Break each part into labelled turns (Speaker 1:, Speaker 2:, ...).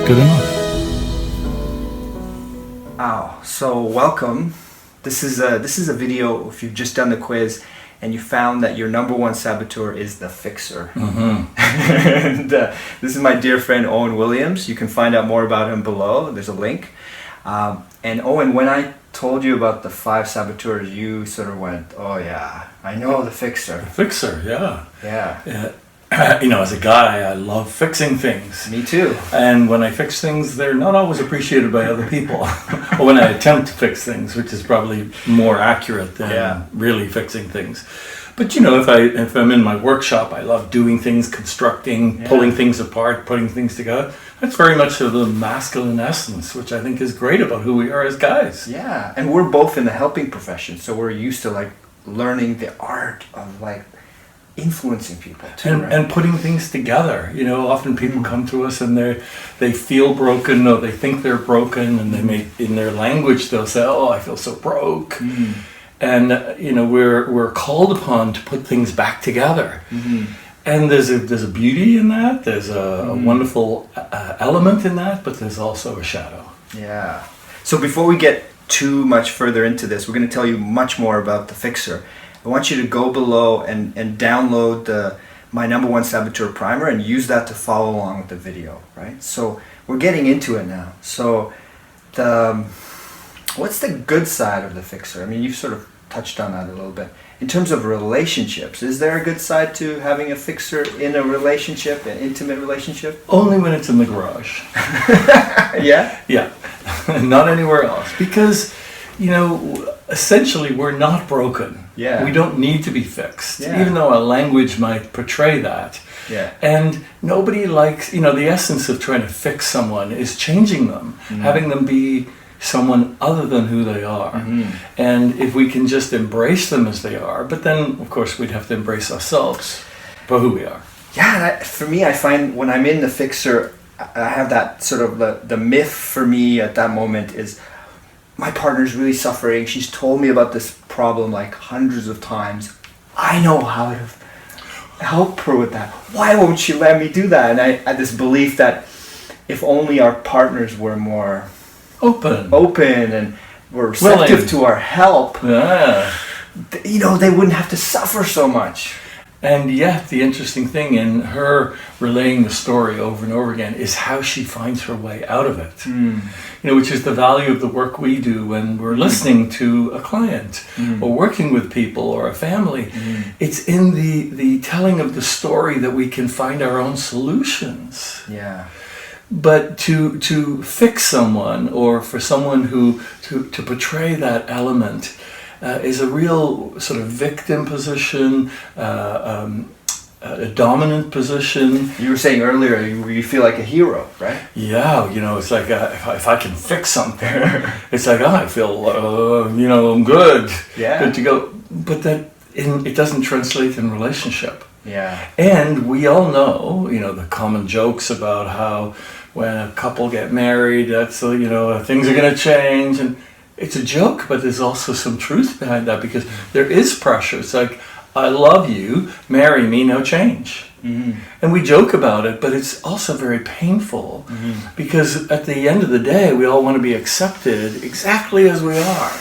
Speaker 1: good enough.
Speaker 2: So welcome. This is a video if you've just done the quiz and you found that your number one saboteur is the fixer. And this is my dear friend Owen Williams. You can find out more about him below. There's a link. And Owen, when I told you about the 5 saboteurs, you sort of went, "Oh yeah, I know the fixer."
Speaker 1: FIXER, yeah.
Speaker 2: Yeah.
Speaker 1: As a guy, I love fixing things.
Speaker 2: Me too.
Speaker 1: And when I fix things, they're not always appreciated by other people. Or when I attempt to fix things, which is probably more accurate than really fixing things. But if I'm in my workshop, I love doing things, constructing, pulling things apart, putting things together. That's very much of the masculine essence, which I think is great about who we are as guys.
Speaker 2: Yeah, and we're both in the helping profession, so we're used to learning the art of influencing people too,
Speaker 1: and putting things together. Often people come to us and they feel broken, or they think they're broken, and they may, in their language, they'll say, "Oh, I feel so broke." And we're called upon to put things back together. And there's a beauty in that. There's a wonderful element in that, but there's also a shadow.
Speaker 2: Yeah. So before we get too much further into this, we're going to tell you much more about the fixer. I want you to go below and download my number one saboteur primer and use that to follow along with the video, right? So we're getting into it now. So what's the good side of the fixer? I mean, you've sort of touched on that a little bit. In terms of relationships, is there a good side to having a fixer in a relationship, an intimate relationship?
Speaker 1: Only when it's in the garage.
Speaker 2: Yeah?
Speaker 1: Yeah. Not anywhere else. Because, essentially we're not broken.
Speaker 2: Yeah.
Speaker 1: We don't need to be fixed,
Speaker 2: Yeah.
Speaker 1: even though our language might portray that.
Speaker 2: Yeah.
Speaker 1: And nobody likes, the essence of trying to fix someone is changing them, having them be someone other than who they are. And if we can just embrace them as they are, but then of course we'd have to embrace ourselves for who we are.
Speaker 2: Yeah, for me, I find when I'm in the fixer, I have that sort of the myth for me at that moment is my partner's really suffering. She's told me about this problem hundreds of times. I know how to help her with that. Why won't she let me do that? And I had this belief that if only our partners were more open and were receptive to our help, they wouldn't have to suffer so much.
Speaker 1: And yet the interesting thing in her relaying the story over and over again is how she finds her way out of it. Which is the value of the work we do when we're listening to a client or working with people or a family. It's in the telling of the story that we can find our own solutions.
Speaker 2: Yeah.
Speaker 1: But to fix someone, or for someone who to portray that element, is a real sort of victim position, a dominant position.
Speaker 2: You were saying earlier you feel like a hero, right?
Speaker 1: Yeah, it's like if I can fix something, it's like I feel I'm good, good to go. But it doesn't translate in relationship.
Speaker 2: Yeah.
Speaker 1: And we all know, the common jokes about how when a couple get married, that's things are going to change, and it's a joke, but there's also some truth behind that, because there is pressure. It's like, I love you, marry me, no change. And we joke about it, but it's also very painful, because at the end of the day, we all want to be accepted exactly as we are.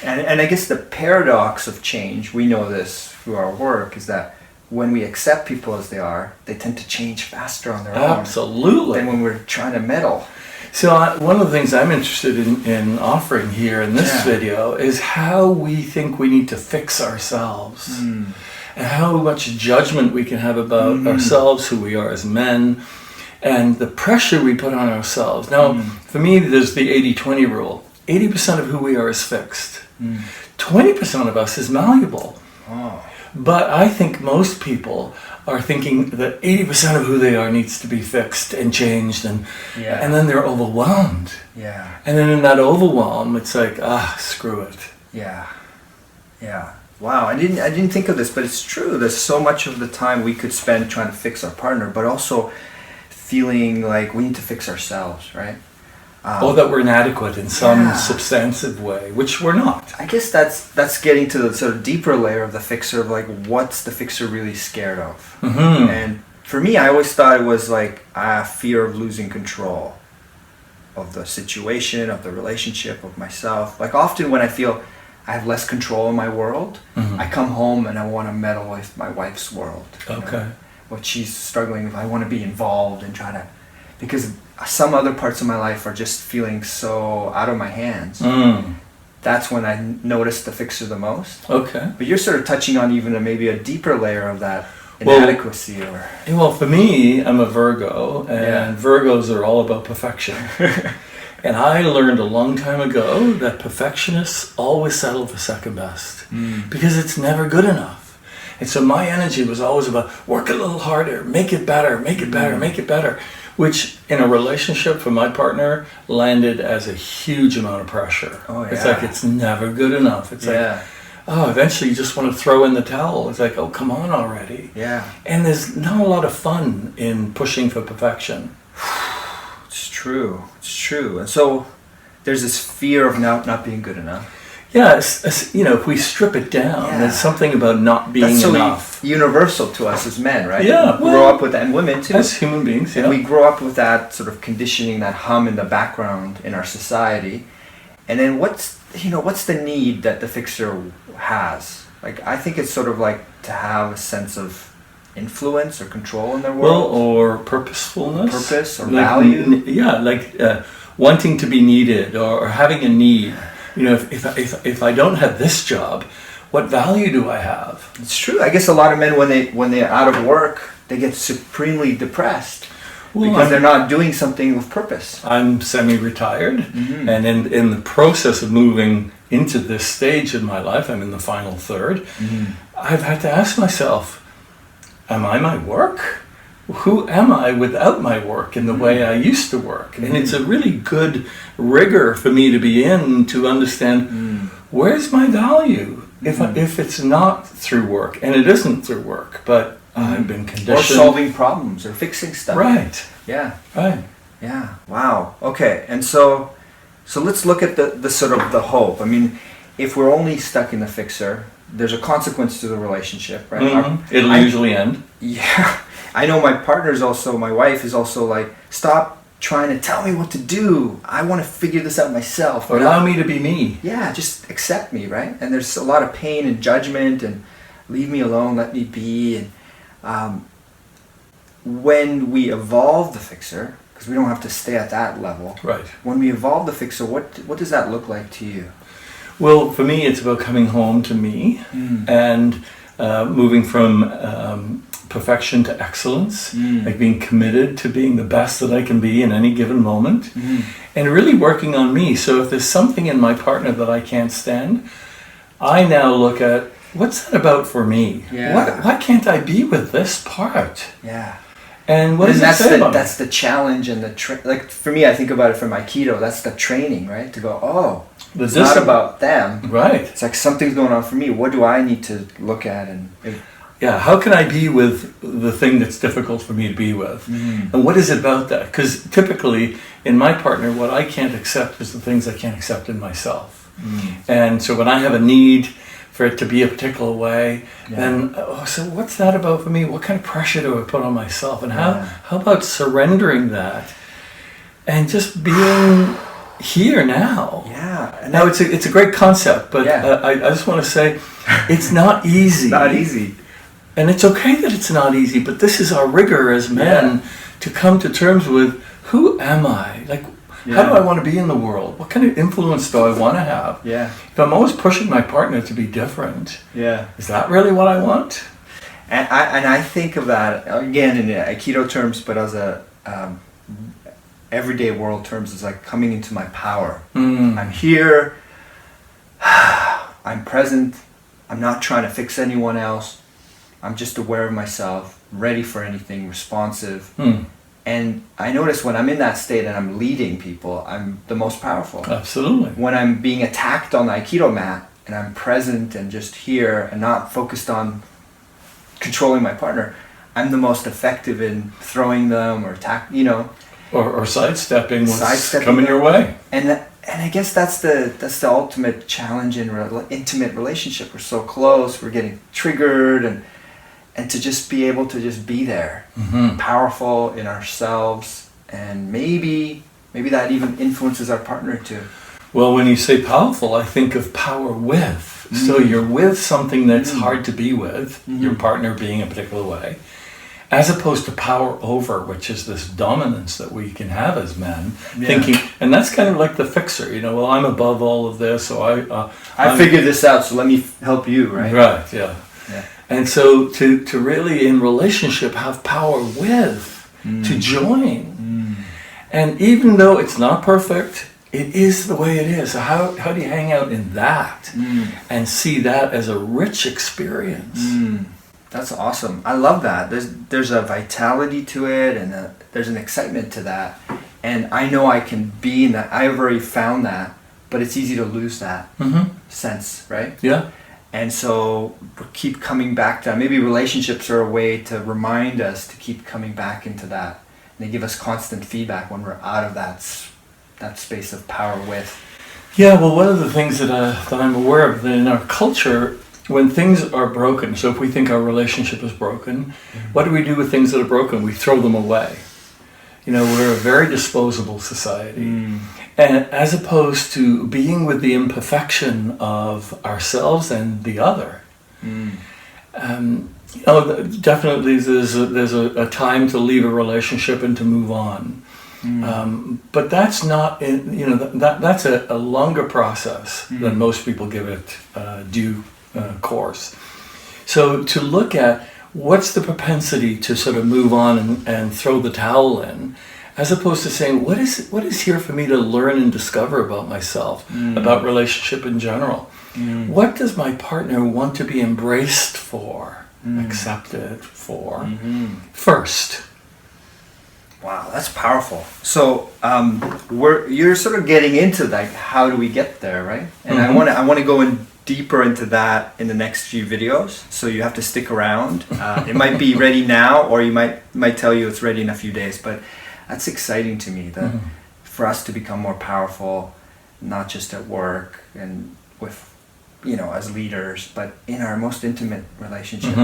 Speaker 2: And I guess the paradox of change, we know this through our work, is that when we accept people as they are, they tend to change faster on their own.
Speaker 1: Absolutely.
Speaker 2: Than when we're trying to meddle.
Speaker 1: So one of the things I'm interested in offering here in this video is how we think we need to fix ourselves, and how much judgment we can have about ourselves, who we are as men, and the pressure we put on ourselves. Now, for me, there's the 80-20 rule. 80% of who we are is fixed. 20% of us is malleable.
Speaker 2: Oh.
Speaker 1: But I think most people are thinking that 80% of who they are needs to be fixed and changed, and then they're overwhelmed.
Speaker 2: Yeah.
Speaker 1: And then in that overwhelm, it's like, screw it.
Speaker 2: Yeah. Yeah. Wow, I didn't think of this, but it's true. There's so much of the time we could spend trying to fix our partner, but also feeling like we need to fix ourselves, right?
Speaker 1: Or that we're inadequate in some substantive way, which we're not.
Speaker 2: I guess that's getting to the sort of deeper layer of the fixer, of what's the fixer really scared of? And for me, I always thought it was fear of losing control. of the situation, of the relationship, of myself. Like often when I feel I have less control in my world, I come home and I want to meddle with my wife's world.
Speaker 1: Okay.
Speaker 2: What she's struggling with, I want to be involved and try to, because some other parts of my life are just feeling so out of my hands. That's when I notice the fixer the most.
Speaker 1: Okay.
Speaker 2: But you're sort of touching on even maybe a deeper layer of that inadequacy.
Speaker 1: Well, for me, I'm a Virgo, and Virgos are all about perfection. And I learned a long time ago that perfectionists always settle for second best because it's never good enough. And so my energy was always about work a little harder, make it better, make it better, make it better, which in a relationship for my partner landed as a huge amount of pressure.
Speaker 2: Oh, yeah.
Speaker 1: It's like it's never good enough. It's like, oh, eventually you just want to throw in the towel. It's like, oh, come on already.
Speaker 2: Yeah.
Speaker 1: And there's not a lot of fun in pushing for perfection.
Speaker 2: It's true. It's true. And so there's this fear of not being good enough.
Speaker 1: Yeah, if we strip it down, there's something about not being enough.
Speaker 2: Universal to us as men, right?
Speaker 1: Yeah.
Speaker 2: We grow up with that, and women too.
Speaker 1: As human beings,
Speaker 2: And we grow up with that sort of conditioning, that hum in the background in our society. And then what's the need that the fixer has? Like, I think it's sort of like to have a sense of influence or control in their world.
Speaker 1: Well, or purposefulness.
Speaker 2: Purpose or value.
Speaker 1: Yeah, like wanting to be needed or having a need. If I don't have this job, what value do I have?
Speaker 2: It's true. I guess a lot of men, when they're out of work, they get supremely depressed because they're not doing something with purpose.
Speaker 1: I'm semi-retired, and in the process of moving into this stage in my life, I'm in the final third, I've had to ask myself, am I my work? Who am I without my work in the way I used to work? And it's a really good rigor for me to be in to understand where's my value if it's not through work. And it isn't through work, but I've been conditioned.
Speaker 2: Or solving problems or fixing stuff.
Speaker 1: Right.
Speaker 2: Yeah.
Speaker 1: Right.
Speaker 2: Yeah. Wow. Okay. And so let's look at the sort of the hope. I mean, if we're only stuck in the fixer, there's a consequence to the relationship, right?
Speaker 1: It'll usually end.
Speaker 2: Yeah. I know my wife is also like, stop trying to tell me what to do. I want to figure this out myself.
Speaker 1: Or allow me to be me.
Speaker 2: Yeah, just accept me, right? And there's a lot of pain and judgment and leave me alone, let me be. And when we evolve the fixer, because we don't have to stay at that level.
Speaker 1: Right.
Speaker 2: When we evolve the fixer, what does that look like to you?
Speaker 1: Well, for me, it's about coming home to me and moving from perfection to excellence, like being committed to being the best that I can be in any given moment, and really working on me. So if there's something in my partner that I can't stand, I now look at, what's that about for me?
Speaker 2: Yeah.
Speaker 1: Why can't I be with this part?
Speaker 2: Yeah.
Speaker 1: And what does it say about
Speaker 2: that's the challenge and like for me, I think about it from Aikido. That's the training, right? To go, it's not about them.
Speaker 1: Right.
Speaker 2: It's like something's going on for me. What do I need to look at
Speaker 1: yeah, how can I be with the thing that's difficult for me to be with? And what is it about that? Because typically, in my partner, what I can't accept is the things I can't accept in myself. And so when I have a need for it to be a particular way, then, so what's that about for me? What kind of pressure do I put on myself? And how about surrendering that and just being here now?
Speaker 2: Yeah. And
Speaker 1: now, it's a great concept, but I just want to say, it's not easy.
Speaker 2: Not easy.
Speaker 1: And it's okay that it's not easy, but this is our rigor as men to come to terms with, who am I? Like, how do I want to be in the world? What kind of influence do I want to have?
Speaker 2: Yeah.
Speaker 1: If I'm always pushing my partner to be different, is that really what I want?
Speaker 2: And I think of that, again, in Aikido terms, but as a everyday world terms, is like coming into my power. I'm here, I'm present, I'm not trying to fix anyone else. I'm just aware of myself, ready for anything, responsive. And I notice when I'm in that state and I'm leading people, I'm the most powerful.
Speaker 1: Absolutely.
Speaker 2: When I'm being attacked on the Aikido mat and I'm present and just here and not focused on controlling my partner, I'm the most effective in throwing them or
Speaker 1: or sidestepping what's coming your way.
Speaker 2: And I guess that's the ultimate challenge in intimate relationship. We're so close, we're getting triggered, and to just be able to just be there, powerful in ourselves, and maybe Maybe that even influences our partner too.
Speaker 1: Well, when you say powerful, I think of power with. So you're with something that's hard to be with, your partner being a particular way, as opposed to power over, which is this dominance that we can have as men, thinking, and that's kind of like the fixer, well, I'm above all of this, so
Speaker 2: I figured this out, so let me help you, right?
Speaker 1: Right, yeah. And so to really, in relationship, have power with, to join. And even though it's not perfect, it is the way it is. So how do you hang out in that and see that as a rich experience?
Speaker 2: That's awesome. I love that. There's a vitality to it, and there's an excitement to that. And I know I can be in that. I've already found that, but it's easy to lose that sense, right?
Speaker 1: Yeah.
Speaker 2: And so keep coming back to that. Maybe relationships are a way to remind us to keep coming back into that. And they give us constant feedback when we're out of that space of power with.
Speaker 1: Yeah, well, one of the things that I'm aware of that in our culture, when things are broken, so if we think our relationship is broken, what do we do with things that are broken? We throw them away. We're a very disposable society. And as opposed to being with the imperfection of ourselves and the other. Definitely there's a time to leave a relationship and to move on. But that's not, that's a longer process than most people give it due course. So to look at what's the propensity to sort of move on and throw the towel in, as opposed to saying, what is here for me to learn and discover about myself, about relationship in general? What does my partner want to be embraced for, accepted for, first?
Speaker 2: Wow, that's powerful. So you're sort of getting into how do we get there, right? And I want to go in deeper into that in the next few videos. So you have to stick around. It might be ready now, or you might tell you it's ready in a few days. But that's exciting to me that for us to become more powerful, not just at work and with as leaders, but in our most intimate relationships,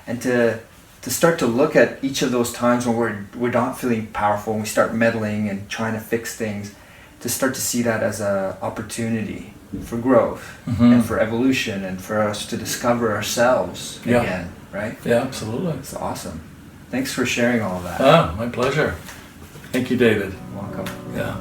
Speaker 2: to start to look at each of those times when we're not feeling powerful and we start meddling and trying to fix things, to start to see that as an opportunity for growth and for evolution and for us to discover ourselves again, right?
Speaker 1: Yeah, absolutely.
Speaker 2: It's awesome. Thanks for sharing all of that.
Speaker 1: Oh, my pleasure. Thank you, David.
Speaker 2: Welcome.
Speaker 1: Yeah.